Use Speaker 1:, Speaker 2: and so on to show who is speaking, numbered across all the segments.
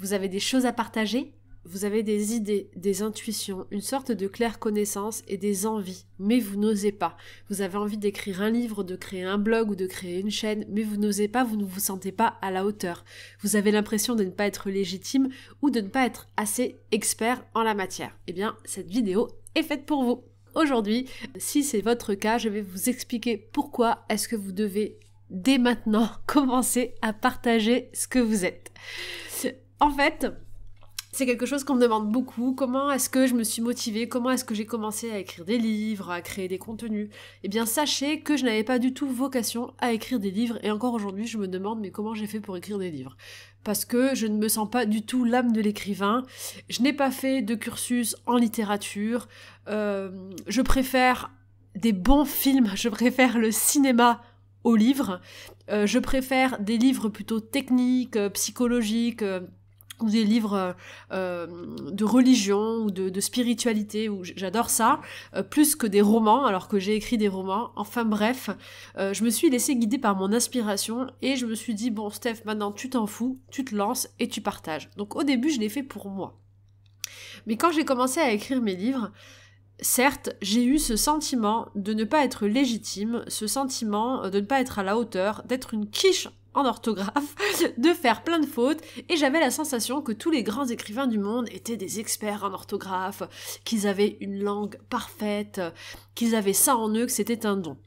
Speaker 1: vous avez des choses à partager, vous avez des idées, des intuitions, une sorte de claire connaissance et des envies, mais vous n'osez pas. Vous avez envie d'écrire un livre, de créer un blog ou de créer une chaîne, mais vous n'osez pas, vous ne vous sentez pas à la hauteur. Vous avez l'impression de ne pas être légitime ou de ne pas être assez expert en la matière. Eh bien, cette vidéo est faite pour vous. Aujourd'hui, si c'est votre cas, je vais vous expliquer pourquoi est-ce que vous devez dès maintenant commencer à partager ce que vous êtes. En fait, c'est quelque chose qu'on me demande beaucoup. Comment est-ce que je me suis motivée? Comment est-ce que j'ai commencé à écrire des livres, à créer des contenus? Eh bien, sachez que je n'avais pas du tout vocation à écrire des livres. Et encore aujourd'hui, je me demande mais comment j'ai fait pour écrire des livres? Parce que je ne me sens pas du tout l'âme de l'écrivain. Je n'ai pas fait de cursus en littérature. Je préfère des bons films. Je préfère le cinéma aux livres. Je préfère des livres plutôt techniques, psychologiques, ou des livres de religion ou de spiritualité, où j'adore ça, plus que des romans, alors que j'ai écrit des romans. Enfin bref, je me suis laissée guider par mon inspiration et je me suis dit, bon Steph, maintenant tu t'en fous, tu te lances et tu partages. Donc au début, je l'ai fait pour moi. Mais quand j'ai commencé à écrire mes livres, certes, j'ai eu ce sentiment de ne pas être légitime, ce sentiment de ne pas être à la hauteur, d'être une quiche en orthographe, de faire plein de fautes, et j'avais la sensation que tous les grands écrivains du monde étaient des experts en orthographe, qu'ils avaient une langue parfaite, qu'ils avaient ça en eux, que c'était un don.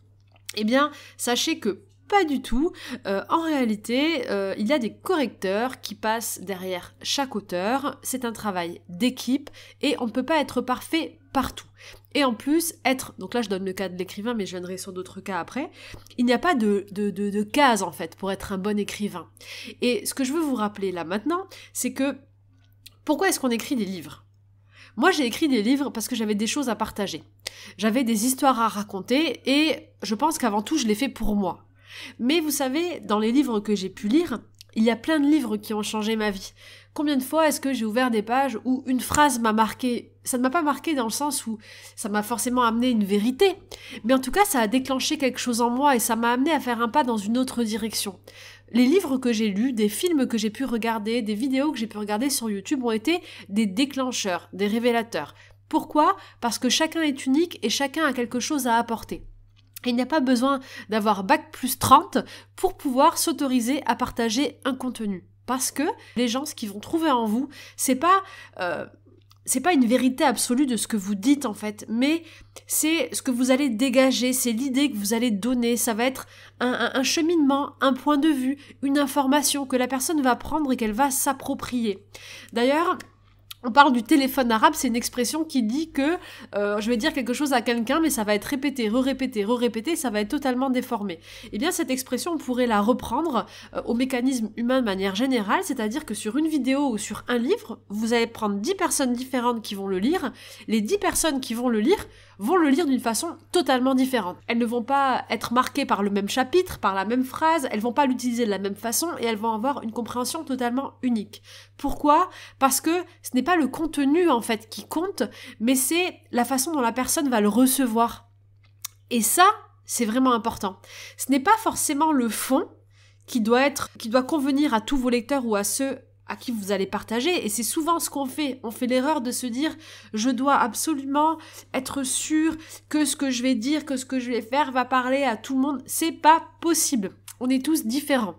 Speaker 1: Eh bien, sachez que pas du tout. En réalité, il y a des correcteurs qui passent derrière chaque auteur. C'est un travail d'équipe et on ne peut pas être parfait partout. Et en plus, donc là je donne le cas de l'écrivain, mais je viendrai sur d'autres cas après, il n'y a pas de case en fait pour être un bon écrivain. Et ce que je veux vous rappeler là maintenant, c'est que pourquoi est-ce qu'on écrit des livres ? Moi j'ai écrit des livres parce que j'avais des choses à partager. J'avais des histoires à raconter et je pense qu'avant tout je l'ai fait pour moi. Mais vous savez, dans les livres que j'ai pu lire, il y a plein de livres qui ont changé ma vie. Combien de fois est-ce que j'ai ouvert des pages où une phrase m'a marqué? Ça ne m'a pas marqué dans le sens où ça m'a forcément amené une vérité, mais en tout cas ça a déclenché quelque chose en moi et ça m'a amené à faire un pas dans une autre direction. Les livres que j'ai lus, des films que j'ai pu regarder, des vidéos que j'ai pu regarder sur YouTube ont été des déclencheurs, des révélateurs. Pourquoi ? Parce que chacun est unique et chacun a quelque chose à apporter. Il n'y a pas besoin d'avoir bac plus 30 pour pouvoir s'autoriser à partager un contenu. Parce que les gens, ce qu'ils vont trouver en vous, c'est pas une vérité absolue de ce que vous dites en fait, mais c'est ce que vous allez dégager, c'est l'idée que vous allez donner, ça va être un cheminement, un point de vue, une information que la personne va prendre et qu'elle va s'approprier. D'ailleurs, on parle du téléphone arabe, c'est une expression qui dit que je vais dire quelque chose à quelqu'un, mais ça va être répété, re-répété, ça va être totalement déformé. Eh bien, cette expression, on pourrait la reprendre au mécanisme humain de manière générale, c'est-à-dire que sur une vidéo ou sur un livre, vous allez prendre 10 personnes différentes qui vont le lire. Les 10 personnes qui vont le lire d'une façon totalement différente. Elles ne vont pas être marquées par le même chapitre, par la même phrase, elles vont pas l'utiliser de la même façon et elles vont avoir une compréhension totalement unique. Pourquoi ? Parce que ce n'est pas le contenu en fait qui compte, mais c'est la façon dont la personne va le recevoir. Et ça, c'est vraiment important. Ce n'est pas forcément le fond qui doit convenir à tous vos lecteurs ou à ceux à qui vous allez partager, et c'est souvent ce qu'on fait. On fait l'erreur de se dire « je dois absolument être sûr que ce que je vais dire, que ce que je vais faire va parler à tout le monde ». C'est pas possible. On est tous différents.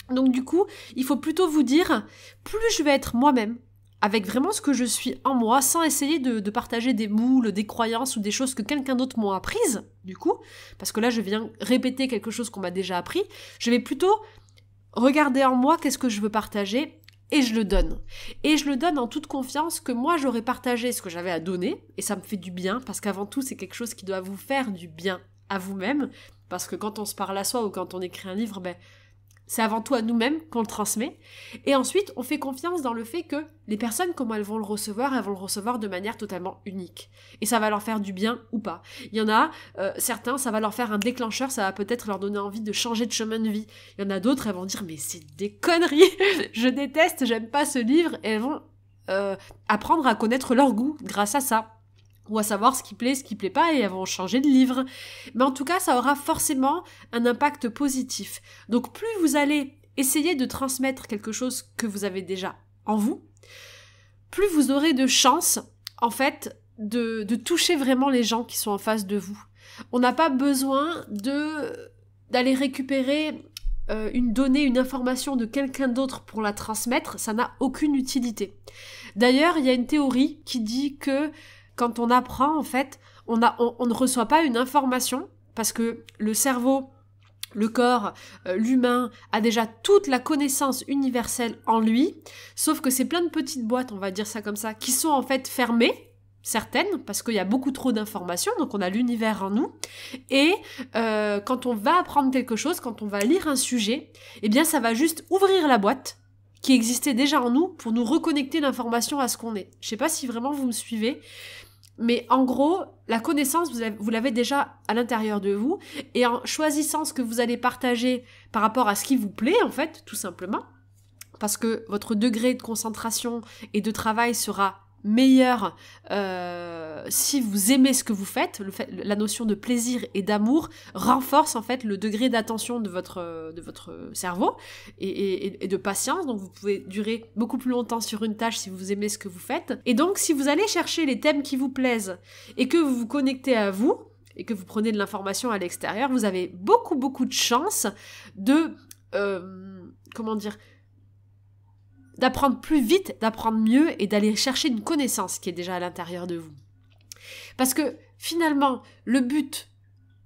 Speaker 1: Donc du coup, il faut plutôt vous dire « plus je vais être moi-même », avec vraiment ce que je suis en moi, sans essayer de partager des moules, des croyances ou des choses que quelqu'un d'autre m'a apprises, du coup, parce que là je viens répéter quelque chose qu'on m'a déjà appris, je vais plutôt regarder en moi qu'est-ce que je veux partager, et je le donne. Et je le donne en toute confiance que moi j'aurais partagé ce que j'avais à donner, et ça me fait du bien, parce qu'avant tout c'est quelque chose qui doit vous faire du bien à vous-même, parce que quand on se parle à soi ou quand on écrit un livre, c'est avant tout à nous-mêmes qu'on le transmet. Et ensuite, on fait confiance dans le fait que les personnes, comment elles vont le recevoir de manière totalement unique. Et ça va leur faire du bien ou pas. Il y en a, certains, ça va leur faire un déclencheur, ça va peut-être leur donner envie de changer de chemin de vie. Il y en a d'autres, elles vont dire « mais c'est des conneries, je déteste, j'aime pas ce livre », et elles vont apprendre à connaître leur goût grâce à ça. Ou à savoir ce qui plaît pas, et elles vont changer de livre. Mais en tout cas, ça aura forcément un impact positif. Donc plus vous allez essayer de transmettre quelque chose que vous avez déjà en vous, plus vous aurez de chances, en fait, de toucher vraiment les gens qui sont en face de vous. On n'a pas besoin d'aller récupérer une donnée, une information de quelqu'un d'autre pour la transmettre, ça n'a aucune utilité. D'ailleurs, il y a une théorie qui dit que quand on apprend, en fait, on ne reçoit pas une information, parce que le cerveau, le corps, l'humain a déjà toute la connaissance universelle en lui, sauf que c'est plein de petites boîtes, on va dire ça comme ça, qui sont en fait fermées, certaines, parce qu'il y a beaucoup trop d'informations, donc on a l'univers en nous, et quand on va apprendre quelque chose, quand on va lire un sujet, eh bien ça va juste ouvrir la boîte qui existait déjà en nous pour nous reconnecter l'information à ce qu'on est. Je sais pas si vraiment vous me suivez, mais en gros, la connaissance, vous l'avez déjà à l'intérieur de vous, et en choisissant ce que vous allez partager par rapport à ce qui vous plaît, en fait, tout simplement, parce que votre degré de concentration et de travail sera meilleur si vous aimez ce que vous faites, la notion de plaisir et d'amour renforce en fait le degré d'attention de votre cerveau et de patience, donc vous pouvez durer beaucoup plus longtemps sur une tâche si vous aimez ce que vous faites. Et donc si vous allez chercher les thèmes qui vous plaisent et que vous vous connectez à vous et que vous prenez de l'information à l'extérieur, vous avez beaucoup de chances de d'apprendre plus vite, d'apprendre mieux et d'aller chercher une connaissance qui est déjà à l'intérieur de vous. Parce que finalement, le but,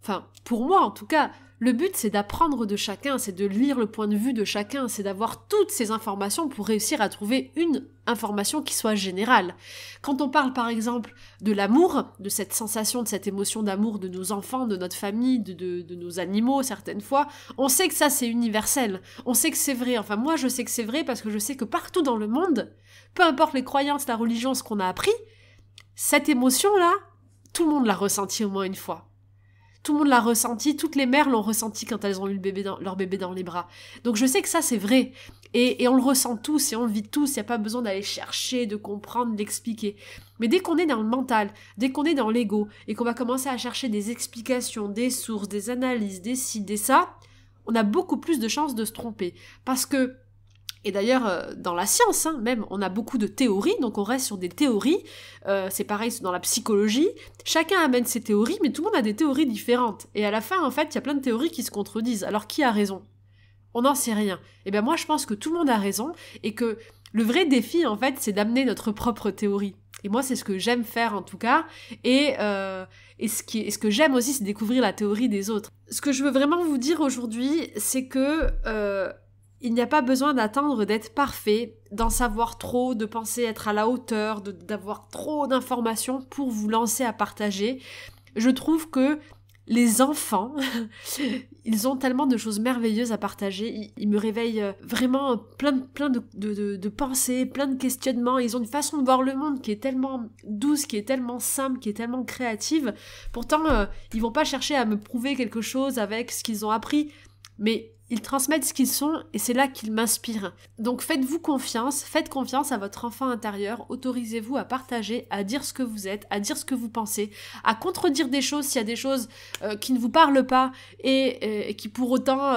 Speaker 1: enfin pour moi en tout cas, le but c'est d'apprendre de chacun, c'est de lire le point de vue de chacun, c'est d'avoir toutes ces informations pour réussir à trouver une information qui soit générale. Quand on parle par exemple de l'amour, de cette sensation, de cette émotion d'amour de nos enfants, de notre famille, de nos animaux certaines fois, on sait que ça c'est universel, on sait que c'est vrai, enfin moi je sais que c'est vrai parce que je sais que partout dans le monde, peu importe les croyances, la religion, ce qu'on a appris, cette émotion-là, tout le monde l'a ressentie au moins une fois. Tout le monde l'a ressenti, toutes les mères l'ont ressenti quand elles ont eu leur bébé dans les bras. Donc je sais que ça c'est vrai, et on le ressent tous, et on le vit tous, il n'y a pas besoin d'aller chercher, de comprendre, d'expliquer. Mais dès qu'on est dans le mental, dès qu'on est dans l'ego, et qu'on va commencer à chercher des explications, des sources, des analyses, des ci, des ça, on a beaucoup plus de chances de se tromper. Parce que, et d'ailleurs, dans la science, même, on a beaucoup de théories, donc on reste sur des théories, c'est pareil dans la psychologie, chacun amène ses théories, mais tout le monde a des théories différentes. Et à la fin, en fait, il y a plein de théories qui se contredisent. Alors, qui a raison ? On n'en sait rien. Et bien moi, je pense que tout le monde a raison, et que le vrai défi, en fait, c'est d'amener notre propre théorie. Et moi, c'est ce que j'aime faire, en tout cas, et ce que j'aime aussi, c'est découvrir la théorie des autres. Ce que je veux vraiment vous dire aujourd'hui, c'est que il n'y a pas besoin d'attendre d'être parfait, d'en savoir trop, de penser être à la hauteur, d'avoir trop d'informations pour vous lancer à partager. Je trouve que les enfants, ils ont tellement de choses merveilleuses à partager, ils me réveillent vraiment plein de pensées, plein de questionnements, ils ont une façon de voir le monde qui est tellement douce, qui est tellement simple, qui est tellement créative. Pourtant, ils vont pas chercher à me prouver quelque chose avec ce qu'ils ont appris, mais ils transmettent ce qu'ils sont et c'est là qu'ils m'inspirent. Donc faites-vous confiance, faites confiance à votre enfant intérieur, autorisez-vous à partager, à dire ce que vous êtes, à dire ce que vous pensez, à contredire des choses s'il y a des choses qui ne vous parlent pas et qui pour autant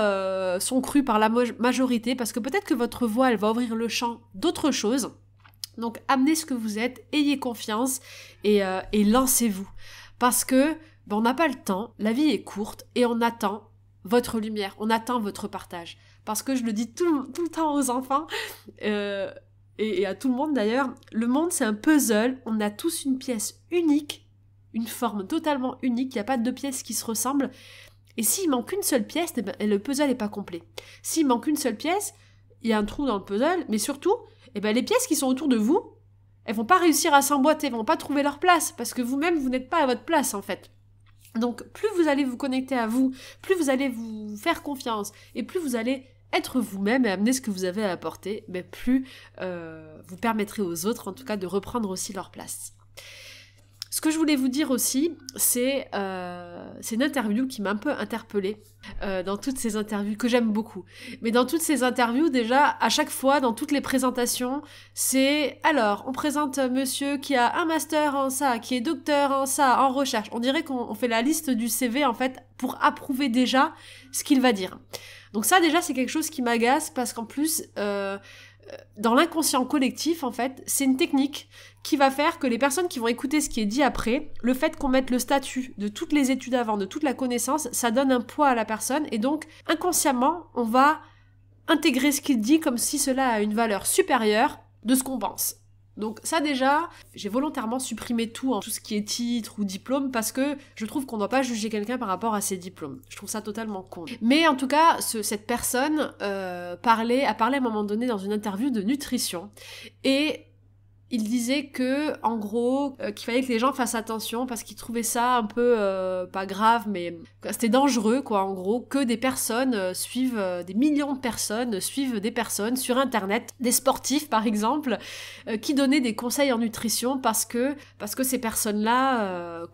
Speaker 1: sont crues par la majorité, parce que peut-être que votre voix elle va ouvrir le champ d'autres choses. Donc amenez ce que vous êtes, ayez confiance et lancez-vous. Parce que on n'a pas le temps, la vie est courte et on attend votre lumière, on attend votre partage. Parce que je le dis tout le temps aux enfants, et à tout le monde d'ailleurs, le monde c'est un puzzle, on a tous une pièce unique, une forme totalement unique, il n'y a pas deux pièces qui se ressemblent, et s'il manque une seule pièce, le puzzle n'est pas complet. S'il manque une seule pièce, il y a un trou dans le puzzle, mais surtout, les pièces qui sont autour de vous, elles vont pas réussir à s'emboîter, elles vont pas trouver leur place, parce que vous-même, vous n'êtes pas à votre place en fait. Donc plus vous allez vous connecter à vous, plus vous allez vous faire confiance, et plus vous allez être vous-même et amener ce que vous avez à apporter, mais plus vous permettrez aux autres en tout cas de reprendre aussi leur place. Ce que je voulais vous dire aussi, c'est une interview qui m'a un peu interpellée dans toutes ces interviews, que j'aime beaucoup. Mais dans toutes ces interviews, déjà, à chaque fois, dans toutes les présentations, c'est « Alors, on présente monsieur qui a un master en ça, qui est docteur en ça, en recherche. » On dirait qu'on fait la liste du CV, en fait, pour approuver déjà ce qu'il va dire. Donc ça, déjà, c'est quelque chose qui m'agace, parce qu'en plus... dans l'inconscient collectif, en fait, c'est une technique qui va faire que les personnes qui vont écouter ce qui est dit après, le fait qu'on mette le statut de toutes les études avant, de toute la connaissance, ça donne un poids à la personne, et donc, inconsciemment, on va intégrer ce qu'il dit comme si cela a une valeur supérieure de ce qu'on pense. Donc ça déjà, j'ai volontairement supprimé tout ce qui est titre ou diplôme parce que je trouve qu'on ne doit pas juger quelqu'un par rapport à ses diplômes. Je trouve ça totalement con. Mais en tout cas, cette personne a parlé à un moment donné dans une interview de nutrition et il disait que, en gros, qu'il fallait que les gens fassent attention parce qu'ils trouvaient ça un peu, pas grave, mais c'était dangereux, quoi, en gros, que des personnes suivent, des millions de personnes suivent des personnes sur Internet, des sportifs, par exemple, qui donnaient des conseils en nutrition parce que ces personnes-là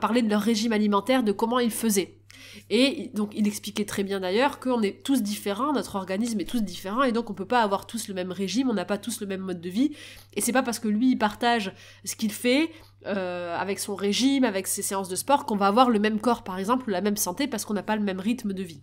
Speaker 1: parlaient de leur régime alimentaire, de comment ils faisaient. Et donc il expliquait très bien d'ailleurs qu'on est tous différents, notre organisme est tous différent et donc on peut pas avoir tous le même régime, on n'a pas tous le même mode de vie et c'est pas parce que lui il partage ce qu'il fait avec son régime, avec ses séances de sport qu'on va avoir le même corps par exemple ou la même santé parce qu'on n'a pas le même rythme de vie.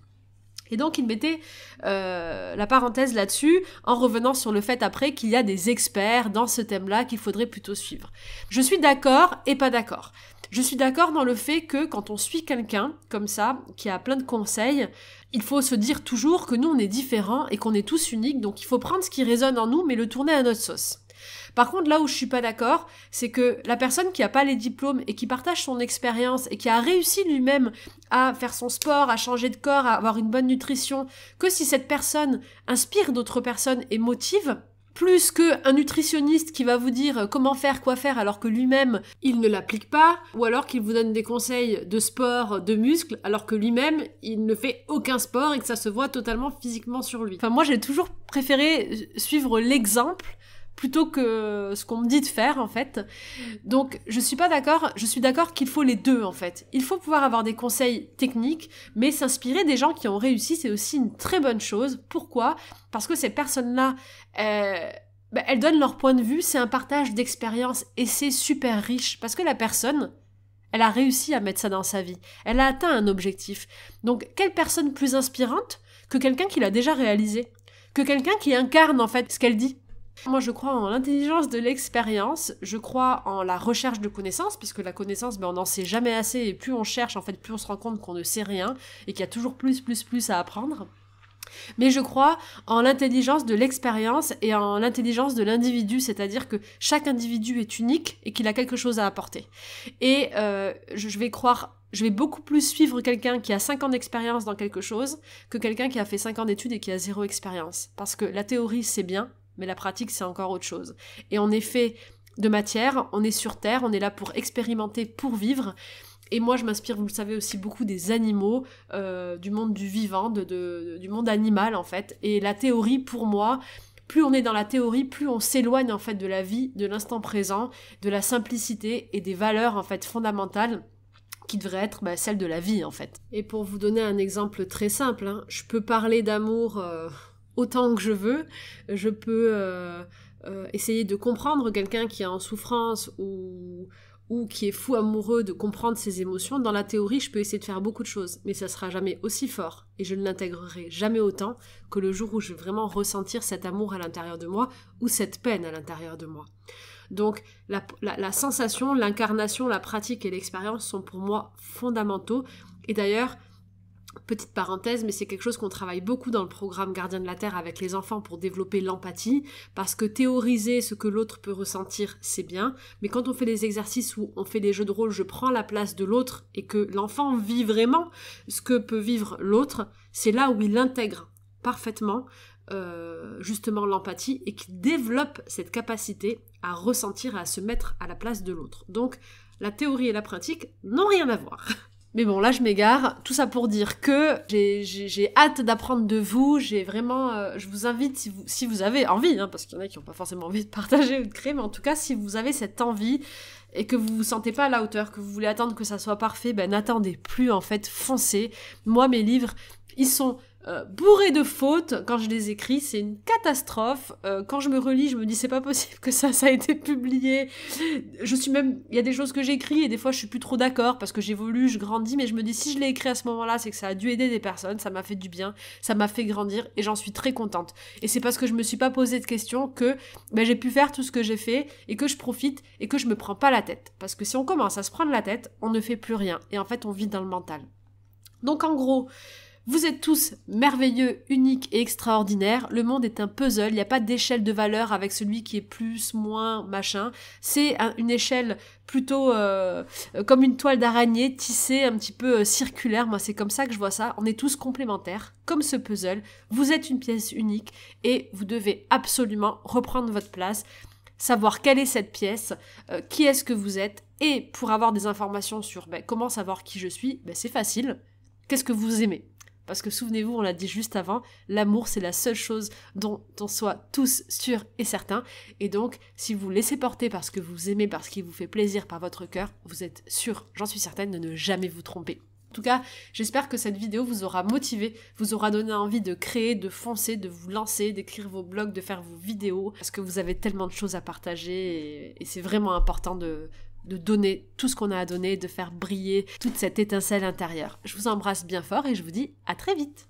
Speaker 1: Et donc il mettait la parenthèse là-dessus en revenant sur le fait après qu'il y a des experts dans ce thème-là qu'il faudrait plutôt suivre. Je suis d'accord et pas d'accord. Je suis d'accord dans le fait que quand on suit quelqu'un comme ça, qui a plein de conseils, il faut se dire toujours que nous on est différents et qu'on est tous uniques, donc il faut prendre ce qui résonne en nous mais le tourner à notre sauce. Par contre, là où je suis pas d'accord, c'est que la personne qui a pas les diplômes et qui partage son expérience et qui a réussi lui-même à faire son sport, à changer de corps, à avoir une bonne nutrition, que si cette personne inspire d'autres personnes et motive, plus qu'un nutritionniste qui va vous dire comment faire, quoi faire, alors que lui-même, il ne l'applique pas, ou alors qu'il vous donne des conseils de sport, de muscles, alors que lui-même, il ne fait aucun sport et que ça se voit totalement physiquement sur lui. Enfin, moi, j'ai toujours préféré suivre l'exemple plutôt que ce qu'on me dit de faire, en fait. Donc, je suis d'accord qu'il faut les deux, en fait. Il faut pouvoir avoir des conseils techniques, mais s'inspirer des gens qui ont réussi, c'est aussi une très bonne chose. Pourquoi ? Parce que ces personnes-là, elles donnent leur point de vue, c'est un partage d'expérience, et c'est super riche, parce que la personne, elle a réussi à mettre ça dans sa vie. Elle a atteint un objectif. Donc, quelle personne plus inspirante que quelqu'un qui l'a déjà réalisé ? Que quelqu'un qui incarne, en fait, ce qu'elle dit ? Moi, je crois en l'intelligence de l'expérience, je crois en la recherche de connaissances, puisque la connaissance, on n'en sait jamais assez, et plus on cherche, en fait, plus on se rend compte qu'on ne sait rien, et qu'il y a toujours plus à apprendre. Mais je crois en l'intelligence de l'expérience et en l'intelligence de l'individu, c'est-à-dire que chaque individu est unique et qu'il a quelque chose à apporter. Et je vais beaucoup plus suivre quelqu'un qui a 5 ans d'expérience dans quelque chose que quelqu'un qui a fait 5 ans d'études et qui a 0 expérience. Parce que la théorie, c'est bien, mais la pratique, c'est encore autre chose. Et on est fait de matière, on est sur Terre, on est là pour expérimenter, pour vivre. Et moi, je m'inspire, vous le savez aussi, beaucoup des animaux, du monde du vivant, du monde animal, en fait. Et la théorie, pour moi, plus on est dans la théorie, plus on s'éloigne, en fait, de la vie, de l'instant présent, de la simplicité et des valeurs, en fait, fondamentales qui devraient être celles de la vie, en fait. Et pour vous donner un exemple très simple, je peux parler d'amour autant que je veux, je peux essayer de comprendre quelqu'un qui est en souffrance ou qui est fou amoureux, de comprendre ses émotions. Dans la théorie, je peux essayer de faire beaucoup de choses, mais ça sera jamais aussi fort et je ne l'intégrerai jamais autant que le jour où je vais vraiment ressentir cet amour à l'intérieur de moi ou cette peine à l'intérieur de moi. Donc la sensation, l'incarnation, la pratique et l'expérience sont pour moi fondamentaux. Et d'ailleurs, petite parenthèse, mais c'est quelque chose qu'on travaille beaucoup dans le programme Gardien de la Terre avec les enfants pour développer l'empathie, parce que théoriser ce que l'autre peut ressentir, c'est bien, mais quand on fait les exercices où on fait des jeux de rôle, je prends la place de l'autre et que l'enfant vit vraiment ce que peut vivre l'autre, c'est là où il intègre parfaitement justement l'empathie et qu'il développe cette capacité à ressentir et à se mettre à la place de l'autre. Donc la théorie et la pratique n'ont rien à voir. Mais bon, là je m'égare, tout ça pour dire que j'ai hâte d'apprendre de vous, j'ai vraiment, je vous invite si vous avez envie, parce qu'il y en a qui n'ont pas forcément envie de partager ou de créer, mais en tout cas si vous avez cette envie et que vous vous sentez pas à la hauteur, que vous voulez attendre que ça soit parfait, n'attendez plus en fait, foncez. Moi mes livres, ils sont bourrées de fautes quand je les écris, c'est une catastrophe. Quand je me relis, je me dis c'est pas possible que ça a été publié. Il y a des choses que j'écris et des fois je suis plus trop d'accord parce que j'évolue, je grandis, mais je me dis si je l'ai écrit à ce moment-là, c'est que ça a dû aider des personnes, ça m'a fait du bien, ça m'a fait grandir et j'en suis très contente. Et c'est parce que je me suis pas posé de questions que j'ai pu faire tout ce que j'ai fait et que je profite et que je me prends pas la tête. Parce que si on commence à se prendre la tête, on ne fait plus rien et en fait on vit dans le mental. Donc en gros, vous êtes tous merveilleux, uniques et extraordinaires. Le monde est un puzzle, il n'y a pas d'échelle de valeur avec celui qui est plus, moins, machin. C'est une échelle plutôt comme une toile d'araignée, tissée, un petit peu circulaire. Moi, c'est comme ça que je vois ça. On est tous complémentaires, comme ce puzzle. Vous êtes une pièce unique et vous devez absolument reprendre votre place, savoir quelle est cette pièce, qui est-ce que vous êtes. Et pour avoir des informations sur comment savoir qui je suis, c'est facile. Qu'est-ce que vous aimez ? Parce que souvenez-vous, on l'a dit juste avant, l'amour c'est la seule chose dont on soit tous sûrs et certains. Et donc, si vous vous laissez porter parce que vous aimez, parce qu'il vous fait plaisir par votre cœur, vous êtes sûr, j'en suis certaine, de ne jamais vous tromper. En tout cas, j'espère que cette vidéo vous aura motivé, vous aura donné envie de créer, de foncer, de vous lancer, d'écrire vos blogs, de faire vos vidéos, parce que vous avez tellement de choses à partager et c'est vraiment important de donner tout ce qu'on a à donner, de faire briller toute cette étincelle intérieure. Je vous embrasse bien fort et je vous dis à très vite.